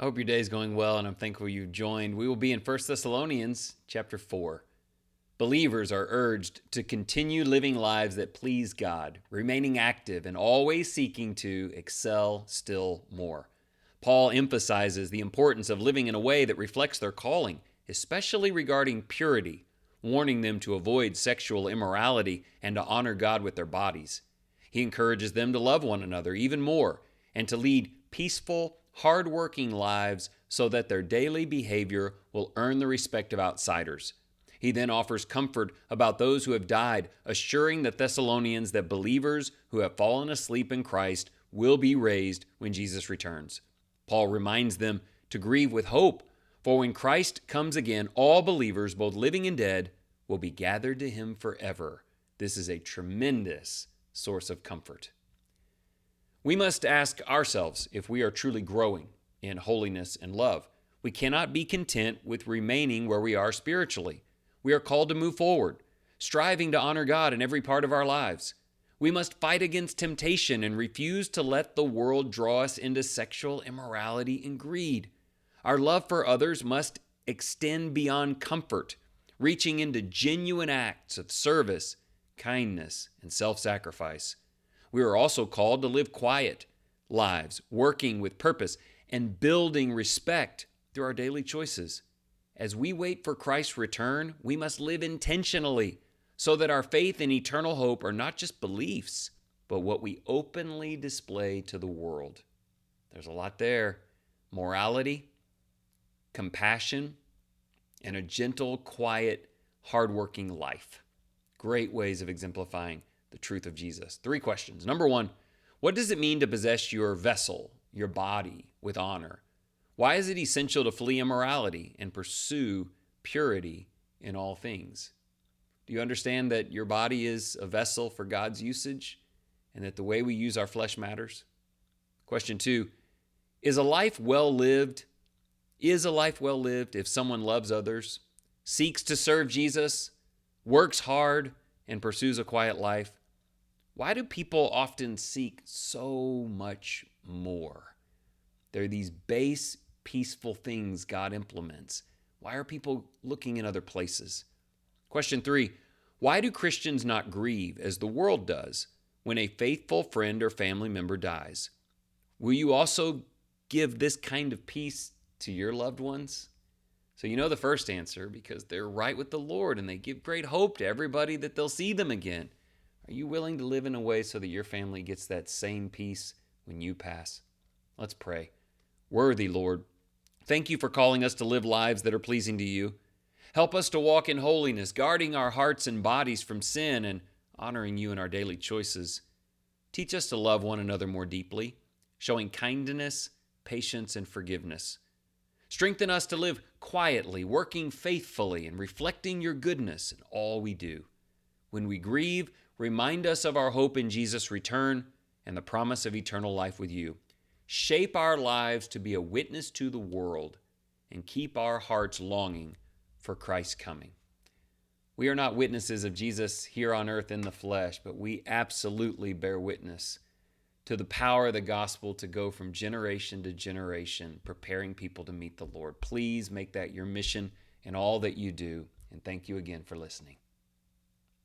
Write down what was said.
I hope your day is going well, and I'm thankful you've joined. We will be in 1 Thessalonians chapter 4. Believers are urged to continue living lives that please God, remaining active and always seeking to excel still more. Paul emphasizes the importance of living in a way that reflects their calling, especially regarding purity, warning them to avoid sexual immorality and to honor God with their bodies. He encourages them to love one another even more and to lead peaceful, hardworking lives so that their daily behavior will earn the respect of outsiders. He then offers comfort about those who have died, assuring the Thessalonians that believers who have fallen asleep in Christ will be raised when Jesus returns. Paul reminds them to grieve with hope, for when Christ comes again, all believers, both living and dead, will be gathered to him forever. This is a tremendous source of comfort. We must ask ourselves if we are truly growing in holiness and love. We cannot be content with remaining where we are spiritually. We are called to move forward, striving to honor God in every part of our lives. We must fight against temptation and refuse to let the world draw us into sexual immorality and greed. Our love for others must extend beyond comfort, reaching into genuine acts of service, kindness, and self-sacrifice. We are also called to live quiet lives, working with purpose and building respect through our daily choices. As we wait for Christ's return, we must live intentionally so that our faith and eternal hope are not just beliefs, but what we openly display to the world. There's a lot there. Morality, compassion, and a gentle, quiet, hardworking life. Great ways of exemplifying the truth of Jesus. 3 questions. Number 1, what does it mean to possess your vessel, your body, with honor? Why is it essential to flee immorality and pursue purity in all things? Do you understand that your body is a vessel for God's usage and that the way we use our flesh matters? Question 2, is a life well lived if someone loves others, seeks to serve Jesus, works hard, and pursues a quiet life? Why do people often seek so much more? There are these base, peaceful things God implements. Why are people looking in other places? Question 3, why do Christians not grieve as the world does when a faithful friend or family member dies? Will you also give this kind of peace to your loved ones? So you know the first answer, because they're right with the Lord and they give great hope to everybody that they'll see them again. Are you willing to live in a way so that your family gets that same peace when you pass? Let's pray. Worthy Lord, thank you for calling us to live lives that are pleasing to you. Help us to walk in holiness, guarding our hearts and bodies from sin and honoring you in our daily choices. Teach us to love one another more deeply, showing kindness, patience, and forgiveness. Strengthen us to live quietly, working faithfully, and reflecting your goodness in all we do. When we grieve, remind us of our hope in Jesus' return and the promise of eternal life with you. Shape our lives to be a witness to the world and keep our hearts longing for Christ's coming. We are not witnesses of Jesus here on earth in the flesh, but we absolutely bear witness to the power of the gospel to go from generation to generation, preparing people to meet the Lord. Please make that your mission in all that you do, and thank you again for listening.